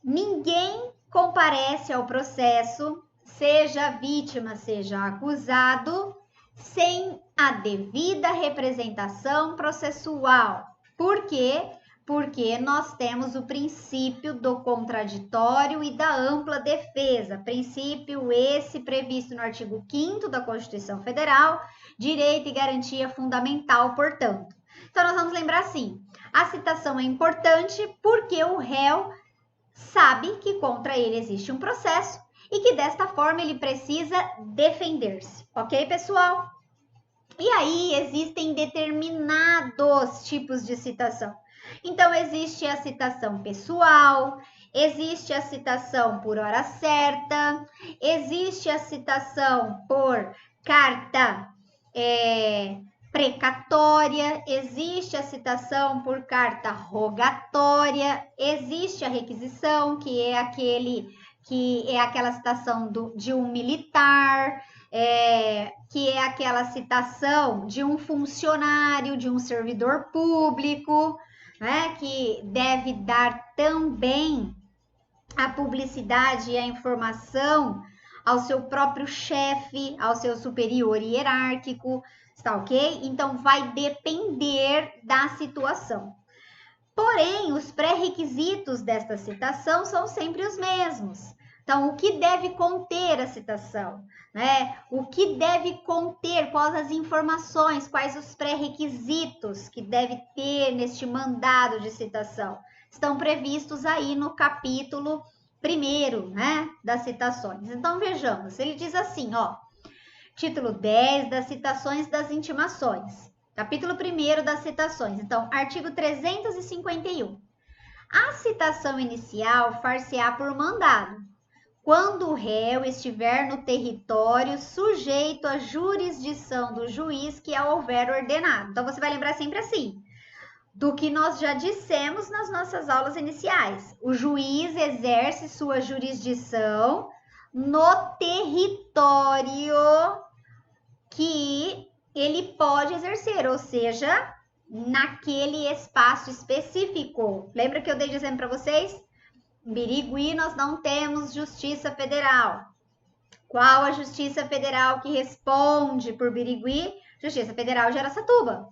ninguém comparece ao processo, seja vítima, seja acusado, sem a devida representação processual. Por quê? Porque nós temos o princípio do contraditório e da ampla defesa, princípio esse previsto no artigo 5º da Constituição Federal, direito e garantia fundamental, portanto. Então, nós vamos lembrar assim, a citação é importante porque o réu sabe que contra ele existe um processo e que desta forma ele precisa defender-se, ok, pessoal? E aí existem determinados tipos de citação. Então, existe a citação pessoal, existe a citação por hora certa, existe a citação por carta precatória, existe a citação por carta rogatória, existe a requisição, que é aquela citação de um militar, que é aquela citação de um funcionário, de um servidor público, né, que deve dar também a publicidade e a informação ao seu próprio chefe, ao seu superior hierárquico, está ok? Então, vai depender da situação. Porém, os pré-requisitos desta citação são sempre os mesmos. Então, o que deve conter a citação? Né? O que deve conter, quais as informações, quais os pré-requisitos que deve ter neste mandado de citação? Estão previstos aí no capítulo 1º, né, das citações. Então, vejamos, ele diz assim, ó, título 10 das citações das intimações, capítulo 1º das citações. Então, artigo 351. A citação inicial far-se-á por mandado, quando o réu estiver no território sujeito à jurisdição do juiz que a houver ordenado. Então, você vai lembrar sempre assim, do que nós já dissemos nas nossas aulas iniciais. O juiz exerce sua jurisdição no território que ele pode exercer, ou seja, naquele espaço específico. Lembra que eu dei de exemplo para vocês? Em Birigui nós não temos Justiça Federal. Qual a Justiça Federal que responde por Birigui? Justiça Federal de Araçatuba.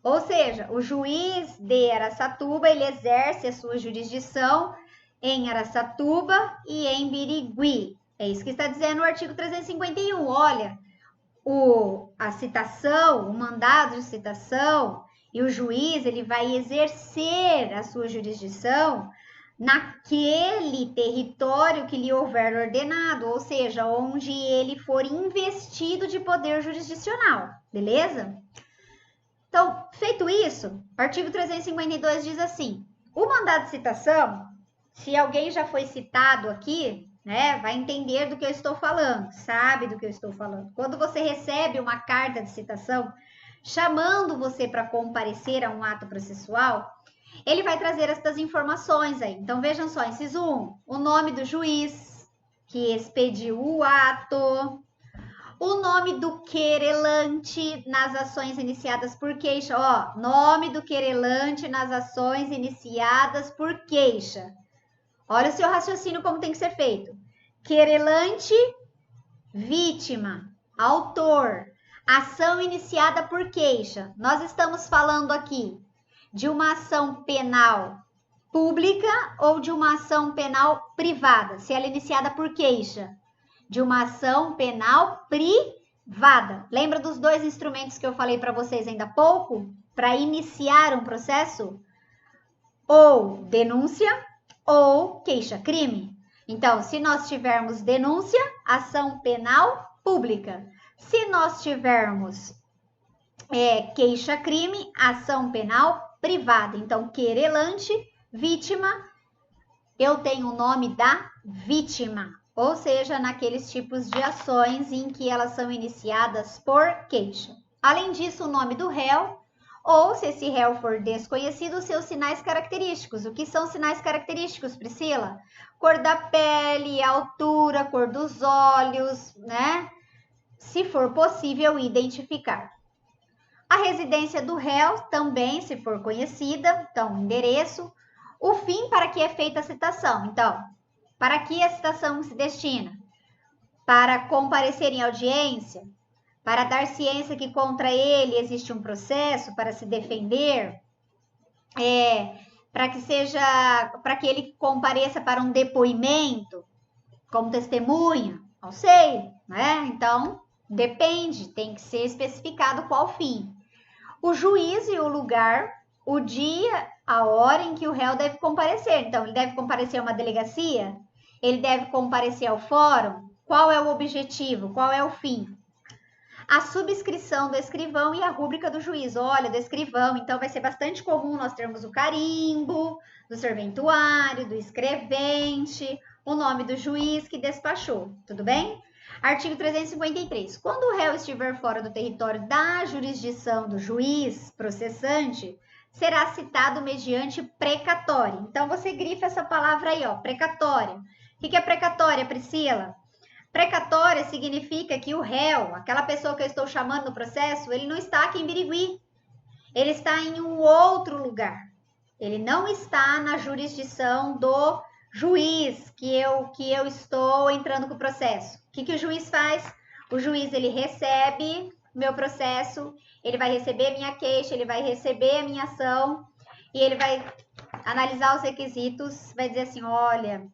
Ou seja, o juiz de Araçatuba, ele exerce a sua jurisdição em Araçatuba e em Birigui. É isso que está dizendo o artigo 351. Olha, a citação, o mandado de citação e o juiz, ele vai exercer a sua jurisdição naquele território que lhe houver ordenado, ou seja, onde ele for investido de poder jurisdicional, beleza? Então, feito isso, o artigo 352 diz assim, o mandado de citação, se alguém já foi citado aqui, né, vai entender do que eu estou falando, sabe do que eu estou falando. Quando você recebe uma carta de citação, chamando você para comparecer a um ato processual, ele vai trazer estas informações aí. Então, vejam só, inciso 1, o nome do juiz que expediu o ato, o nome do querelante nas ações iniciadas por queixa. Ó, nome do querelante nas ações iniciadas por queixa. Olha o seu raciocínio como tem que ser feito. Querelante, vítima, autor, ação iniciada por queixa. Nós estamos falando aqui de uma ação penal pública ou de uma ação penal privada, se ela é iniciada por queixa. De uma ação penal privada. Lembra dos dois instrumentos que eu falei para vocês ainda há pouco? Para iniciar um processo? Ou denúncia ou queixa-crime. Então, se nós tivermos denúncia, ação penal pública. Se nós tivermos queixa-crime, ação penal privada. Então, querelante, vítima, eu tenho o nome da vítima. Ou seja, naqueles tipos de ações em que elas são iniciadas por queixa. Além disso, o nome do réu, ou se esse réu for desconhecido, seus sinais característicos. O que são sinais característicos, Priscila? Cor da pele, altura, cor dos olhos, né? Se for possível identificar. A residência do réu também, se for conhecida, então, endereço. O fim para que é feita a citação. Então, para que a citação se destina? Para comparecer em audiência? Para dar ciência que contra ele existe um processo para se defender? para que ele compareça para um depoimento como testemunha? Não sei, né? Então, depende, tem que ser especificado qual fim. O juiz e o lugar, o dia, a hora em que o réu deve comparecer. Então, ele deve comparecer a uma delegacia? Ele deve comparecer ao fórum? Qual é o objetivo? Qual é o fim? A subscrição do escrivão e a rúbrica do juiz. Olha, do escrivão, então vai ser bastante comum nós termos o carimbo, do serventuário, do escrevente, o nome do juiz que despachou, tudo bem? Artigo 353. Quando o réu estiver fora do território da jurisdição do juiz processante, será citado mediante precatória. Então, você grifa essa palavra aí, ó, precatória. O que é precatória, Priscila? Precatória significa que o réu, aquela pessoa que eu estou chamando no processo, ele não está aqui em Birigui. Ele está em um outro lugar. Ele não está na jurisdição do juiz que eu estou entrando com o processo. O que o juiz faz? O juiz, ele recebe meu processo, ele vai receber minha queixa, ele vai receber a minha ação e ele vai analisar os requisitos, vai dizer assim, olha,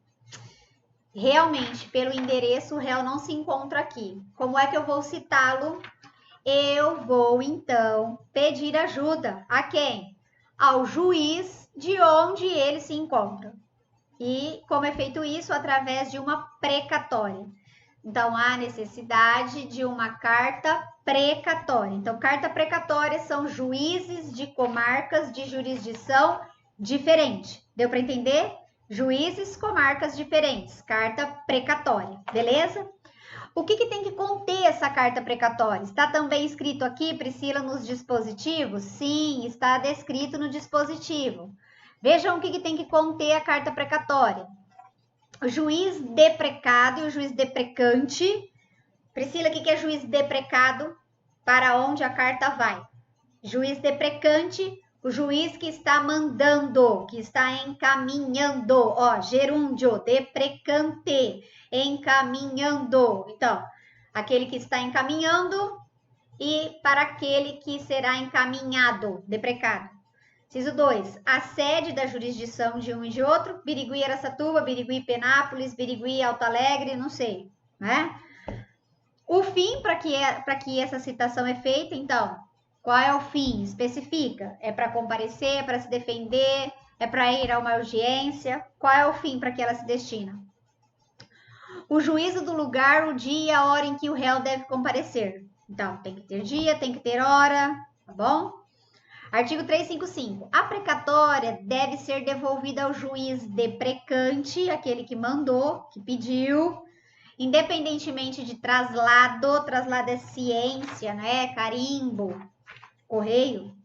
realmente, pelo endereço, o réu não se encontra aqui. Como é que eu vou citá-lo? Eu vou, então, pedir ajuda. A quem? Ao juiz de onde ele se encontra. E como é feito isso? Através de uma precatória. Então, há necessidade de uma carta precatória. Então, carta precatória são juízes de comarcas de jurisdição diferente. Deu para entender? Juízes, comarcas diferentes. Carta precatória, beleza? O que tem que conter essa carta precatória? Está também escrito aqui, Priscila, nos dispositivos? Sim, está descrito no dispositivo. Vejam o que tem que conter a carta precatória. O juiz deprecado e o juiz deprecante. Priscila, o que é juiz deprecado? Para onde a carta vai. Juiz deprecante, o juiz que está mandando, que está encaminhando. Ó, gerúndio, deprecante, encaminhando. Então, aquele que está encaminhando e para aquele que será encaminhado, deprecado. Inciso 2. A sede da jurisdição de um e de outro, Birigui, Araçatuba, Birigui, Penápolis, Birigui, Alto Alegre, não sei, né? O fim para que essa citação é feita, então, qual é o fim? Especifica. É para comparecer, é para se defender, é para ir a uma audiência? Qual é o fim para que ela se destina? O juízo do lugar, o dia e a hora em que o réu deve comparecer. Então, tem que ter dia, tem que ter hora, tá bom? Artigo 355. A precatória deve ser devolvida ao juiz deprecante, aquele que mandou, que pediu, independentemente de traslado. Traslado é ciência, né? Carimbo, correio.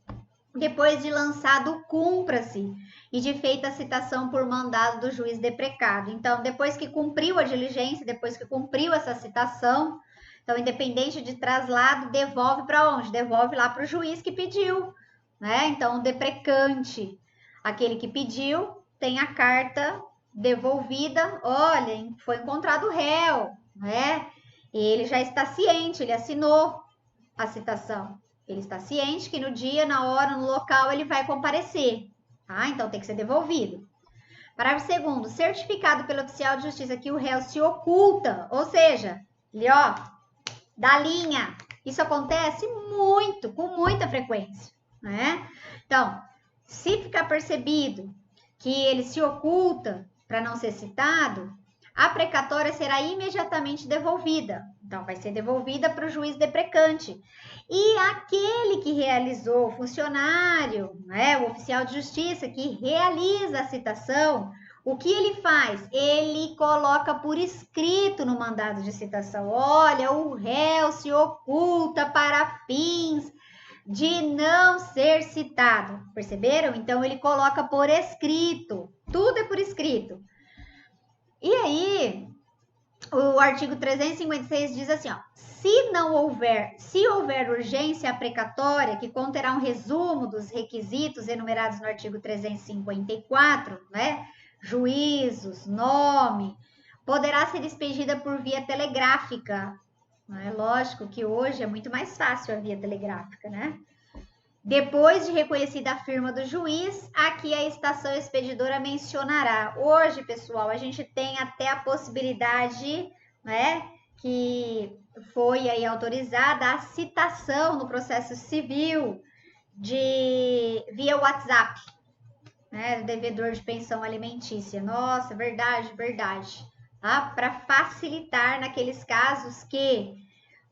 Depois de lançado, cumpra-se e de feita a citação por mandado do juiz deprecado. Então, depois que cumpriu a diligência, depois que cumpriu essa citação, então, independente de traslado, devolve para onde? Devolve lá para o juiz que pediu, né? Então, o deprecante, aquele que pediu, tem a carta devolvida. Olha, foi encontrado o réu, né? Ele já está ciente, ele assinou a citação. Ele está ciente que no dia, na hora, no local, ele vai comparecer. Tá? Então, tem que ser devolvido. Parágrafo 2º. Certificado pelo oficial de justiça que o réu se oculta. Ou seja, ele, ó, dá linha. Isso acontece muito, com muita frequência, né? Então, se ficar percebido que ele se oculta para não ser citado, a precatória será imediatamente devolvida. Então, vai ser devolvida para o juiz deprecante. E aquele que realizou, o funcionário, né, o oficial de justiça que realiza a citação, o que ele faz? Ele coloca por escrito no mandado de citação. Olha, o réu se oculta para fins de não ser citado. Perceberam? Então, ele coloca por escrito. Tudo é por escrito. E aí, o artigo 356 diz assim, ó, se houver urgência precatória, que conterá um resumo dos requisitos enumerados no artigo 354, né, juízos, nome, poderá ser expedida por via telegráfica. É lógico que hoje é muito mais fácil a via telegráfica, né? Depois de reconhecida a firma do juiz, aqui a estação expedidora mencionará. Hoje, pessoal, a gente tem até a possibilidade, né, que foi aí autorizada a citação no processo civil via WhatsApp, né, devedor de pensão alimentícia. Nossa, verdade, verdade. Tá? Para facilitar naqueles casos que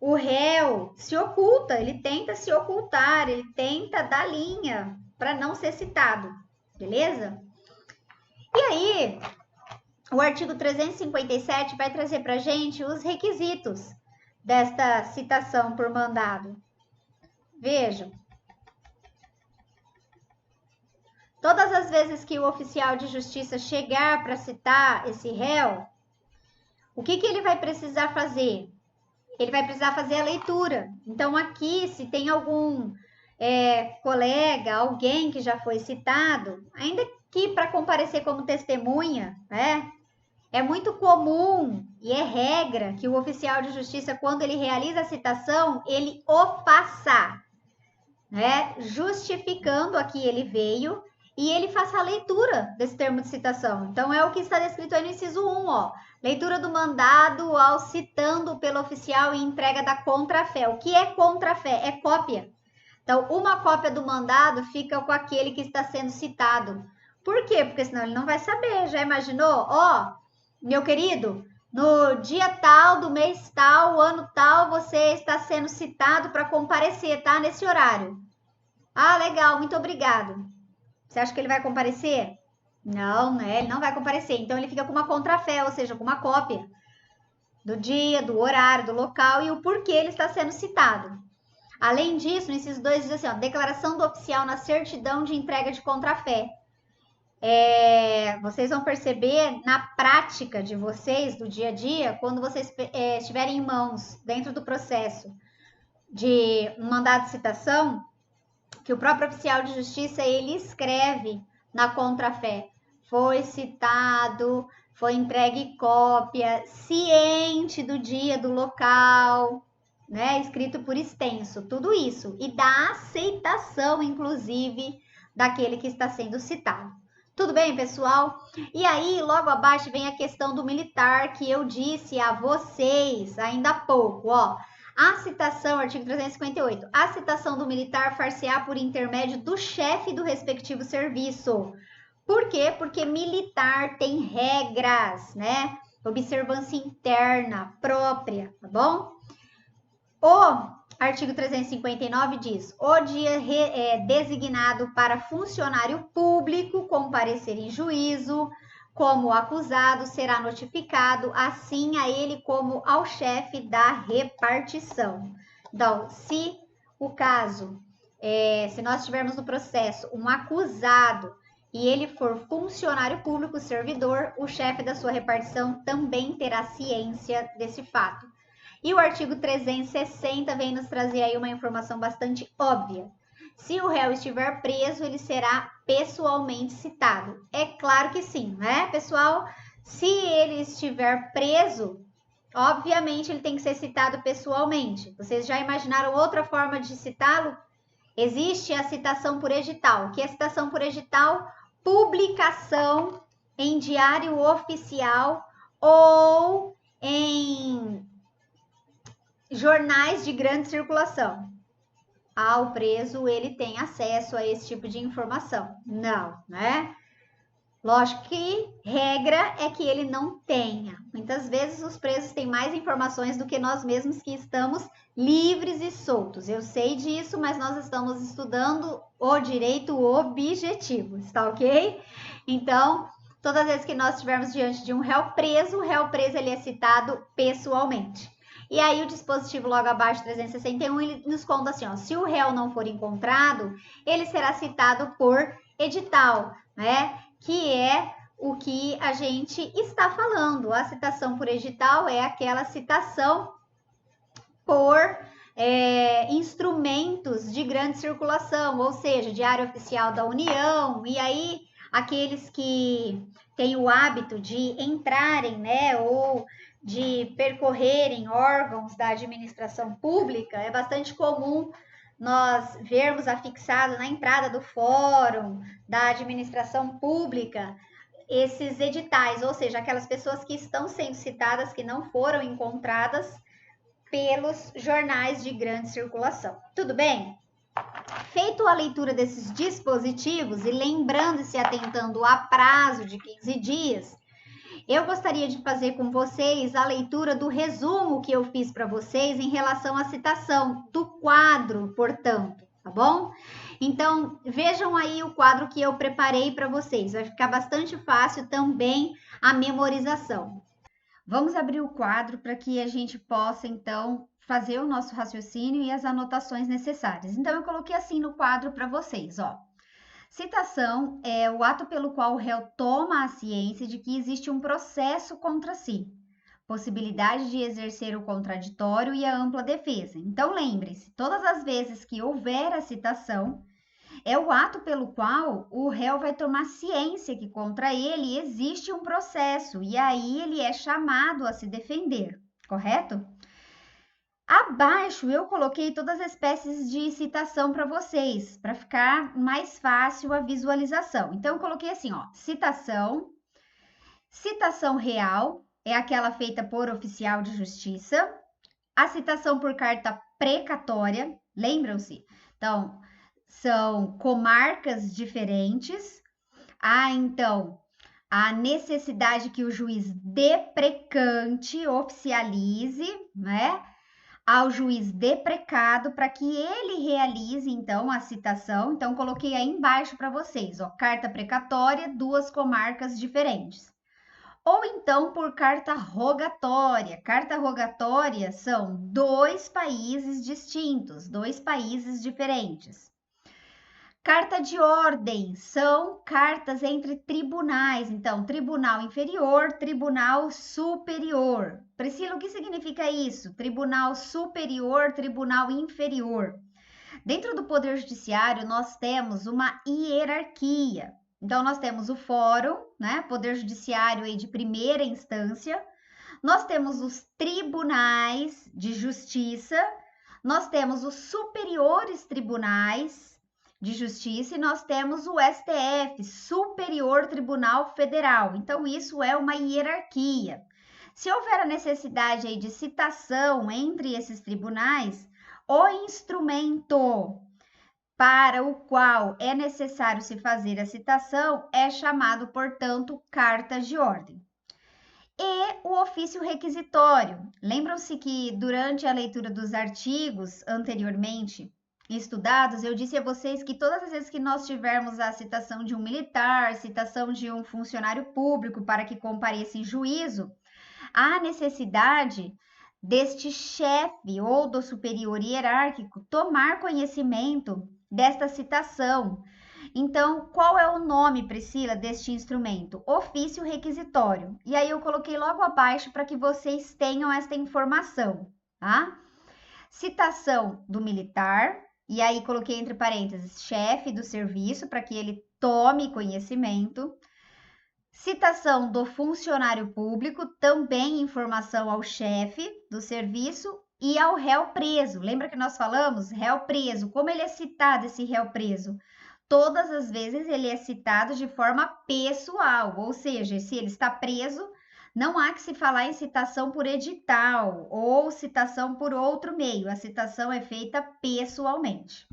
o réu se oculta, ele tenta se ocultar, ele tenta dar linha para não ser citado, beleza? E aí, o artigo 357 vai trazer para a gente os requisitos desta citação por mandado. Vejam. Todas as vezes que o oficial de justiça chegar para citar esse réu, o que ele vai precisar fazer? Ele vai precisar fazer a leitura. Então, aqui, se tem algum colega, alguém que já foi citado, ainda que para comparecer como testemunha, né? É muito comum e é regra que o oficial de justiça, quando ele realiza a citação, ele o faça, né? Justificando a que ele veio e ele faça a leitura desse termo de citação. Então, é o que está descrito aí no inciso 1, ó. Leitura do mandado ao citando pelo oficial e entrega da contrafé. O que é contrafé? É cópia. Então, uma cópia do mandado fica com aquele que está sendo citado. Por quê? Porque senão ele não vai saber. Já imaginou? Ó, meu querido, no dia tal, do mês tal, ano tal, você está sendo citado para comparecer, tá? Nesse horário. Ah, legal, muito obrigado. Você acha que ele vai comparecer? Não, né? Ele não vai comparecer. Então, ele fica com uma contrafé, ou seja, com uma cópia do dia, do horário, do local e o porquê ele está sendo citado. Além disso, no inciso 2 diz assim, ó, declaração do oficial na certidão de entrega de contrafé. Vocês vão perceber na prática de vocês, do dia a dia, quando vocês estiverem em mãos, dentro do processo de um mandado de citação, que o próprio oficial de justiça, ele escreve na contrafé, foi citado, foi entregue cópia, ciente do dia, do local, né, escrito por extenso, tudo isso, e da aceitação, inclusive, daquele que está sendo citado. Tudo bem, pessoal? E aí, logo abaixo vem a questão do militar, que eu disse a vocês ainda há pouco, ó. A citação, artigo 358, a citação do militar far-se-á por intermédio do chefe do respectivo serviço. Por quê? Porque militar tem regras, né? Observância interna própria, tá bom? O artigo 359 diz: o dia designado para funcionário público comparecer em juízo como acusado será notificado assim a ele como ao chefe da repartição. Então, se o caso, se nós tivermos no processo um acusado e ele for funcionário público, servidor, o chefe da sua repartição também terá ciência desse fato. E o artigo 360 vem nos trazer aí uma informação bastante óbvia. Se o réu estiver preso, ele será pessoalmente citado. É claro que sim, né, pessoal? Se ele estiver preso, obviamente ele tem que ser citado pessoalmente. Vocês já imaginaram outra forma de citá-lo? Existe a citação por edital. O que é citação por edital? Publicação em diário oficial ou em jornais de grande circulação. O preso, ele tem acesso a esse tipo de informação? Não, né? Lógico que regra é que ele não tenha. Muitas vezes os presos têm mais informações do que nós mesmos que estamos livres e soltos. Eu sei disso, mas nós estamos estudando o direito objetivo, está ok? Então, todas as vezes que nós estivermos diante de um réu preso, o réu preso ele é citado pessoalmente. E aí o dispositivo logo abaixo, 361, ele nos conta assim, ó, se o réu não for encontrado, ele será citado por edital, né? Que é o que a gente está falando. A citação por edital é aquela citação por instrumentos de grande circulação, ou seja, Diário Oficial da União, e aí aqueles que têm o hábito de entrarem, né, ou de percorrerem órgãos da administração pública, é bastante comum nós vermos afixado na entrada do fórum, da administração pública, esses editais, ou seja, aquelas pessoas que estão sendo citadas, que não foram encontradas pelos jornais de grande circulação. Tudo bem? Feito a leitura desses dispositivos e lembrando e se atentando a prazo de 15 dias, eu gostaria de fazer com vocês a leitura do resumo que eu fiz para vocês em relação à citação do quadro, portanto, tá bom? Então, vejam aí o quadro que eu preparei para vocês. Vai ficar bastante fácil também a memorização. Vamos abrir o quadro para que a gente possa, então, fazer o nosso raciocínio e as anotações necessárias. Então, eu coloquei assim no quadro para vocês, ó. Citação é o ato pelo qual o réu toma a ciência de que existe um processo contra si, possibilidade de exercer o contraditório e a ampla defesa. Então, lembre-se, todas as vezes que houver a citação, é o ato pelo qual o réu vai tomar ciência que contra ele existe um processo e aí ele é chamado a se defender, correto? Abaixo eu coloquei todas as espécies de citação para vocês, para ficar mais fácil a visualização. Então eu coloquei assim, ó, citação real é aquela feita por oficial de justiça, a citação por carta precatória, lembram-se? Então, são comarcas diferentes. Então, a necessidade que o juiz deprecante oficialize, né? Ao juiz deprecado para que ele realize, então, a citação. Então, coloquei aí embaixo para vocês, ó, carta precatória, 2 comarcas diferentes. Ou então por carta rogatória. Carta rogatória são 2 países distintos, 2 países diferentes. Carta de ordem são cartas entre tribunais. Então, tribunal inferior, tribunal superior. Priscila, o que significa isso? Tribunal superior, tribunal inferior. Dentro do Poder Judiciário, nós temos uma hierarquia. Então, nós temos o fórum, né? Poder Judiciário aí de primeira instância. Nós temos os tribunais de justiça. Nós temos os superiores tribunais de Justiça e nós temos o STF, Superior Tribunal Federal. Então, isso é uma hierarquia. Se houver a necessidade aí de citação entre esses tribunais, o instrumento para o qual é necessário se fazer a citação é chamado, portanto, carta de ordem. E o ofício requisitório. Lembram-se que durante a leitura dos artigos anteriormente estudados, eu disse a vocês que todas as vezes que nós tivermos a citação de um militar, citação de um funcionário público para que compareça em juízo, há necessidade deste chefe ou do superior hierárquico tomar conhecimento desta citação. Então, qual é o nome, Priscila, deste instrumento? Ofício requisitório. E aí eu coloquei logo abaixo para que vocês tenham esta informação, tá? Citação do militar, e aí coloquei entre parênteses, chefe do serviço, para que ele tome conhecimento. Citação do funcionário público, também informação ao chefe do serviço e ao réu preso. Lembra que nós falamos? Réu preso. Como ele é citado, esse réu preso? Todas as vezes ele é citado de forma pessoal, ou seja, se ele está preso, não há que se falar em citação por edital ou citação por outro meio. A citação é feita pessoalmente.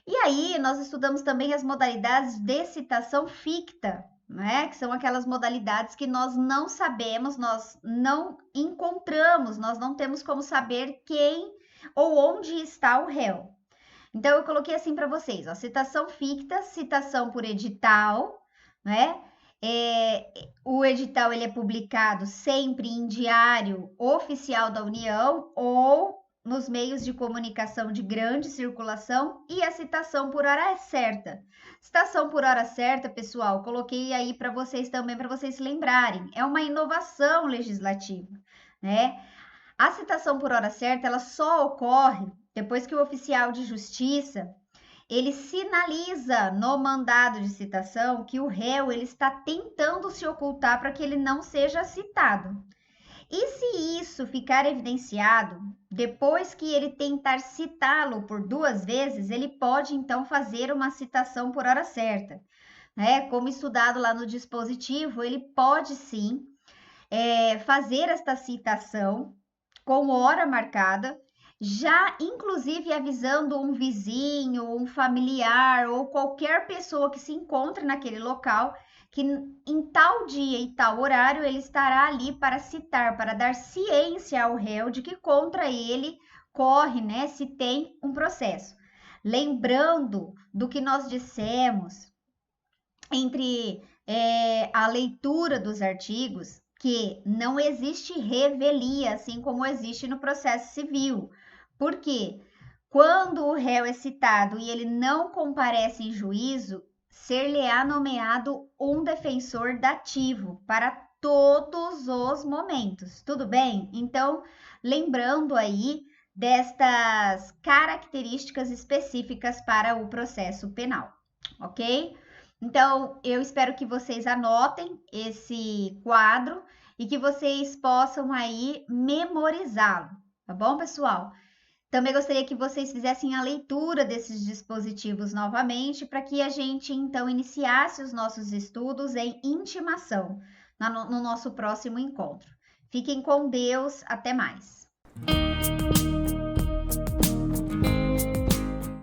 E aí, nós estudamos também as modalidades de citação ficta, né? Que são aquelas modalidades que nós não sabemos, nós não encontramos, nós não temos como saber quem ou onde está o réu. Então, eu coloquei assim para vocês, ó, citação ficta, citação por edital, né? O edital ele é publicado sempre em diário oficial da União ou nos meios de comunicação de grande circulação e a citação por hora certa. Citação por hora certa, pessoal, coloquei aí para vocês também, para vocês se lembrarem, é uma inovação legislativa, né? A citação por hora certa, ela só ocorre depois que o oficial de justiça ele sinaliza no mandado de citação que o réu ele está tentando se ocultar para que ele não seja citado. E se isso ficar evidenciado, depois que ele tentar citá-lo por 2 vezes, ele pode então fazer uma citação por hora certa, né? Como estudado lá no dispositivo, ele pode sim fazer esta citação com hora marcada, já inclusive avisando um vizinho, um familiar ou qualquer pessoa que se encontre naquele local que em tal dia e tal horário ele estará ali para citar, para dar ciência ao réu de que contra ele corre, né, se tem um processo. Lembrando do que nós dissemos entre a leitura dos artigos, que não existe revelia, assim como existe no processo civil. Por quê? Quando o réu é citado e ele não comparece em juízo, ser-lhe-á nomeado um defensor dativo para todos os momentos. Tudo bem? Então, lembrando aí destas características específicas para o processo penal, ok? Então, eu espero que vocês anotem esse quadro e que vocês possam aí memorizá-lo, tá bom, pessoal? Também gostaria que vocês fizessem a leitura desses dispositivos novamente para que a gente então iniciasse os nossos estudos em intimação no nosso próximo encontro. Fiquem com Deus, até mais.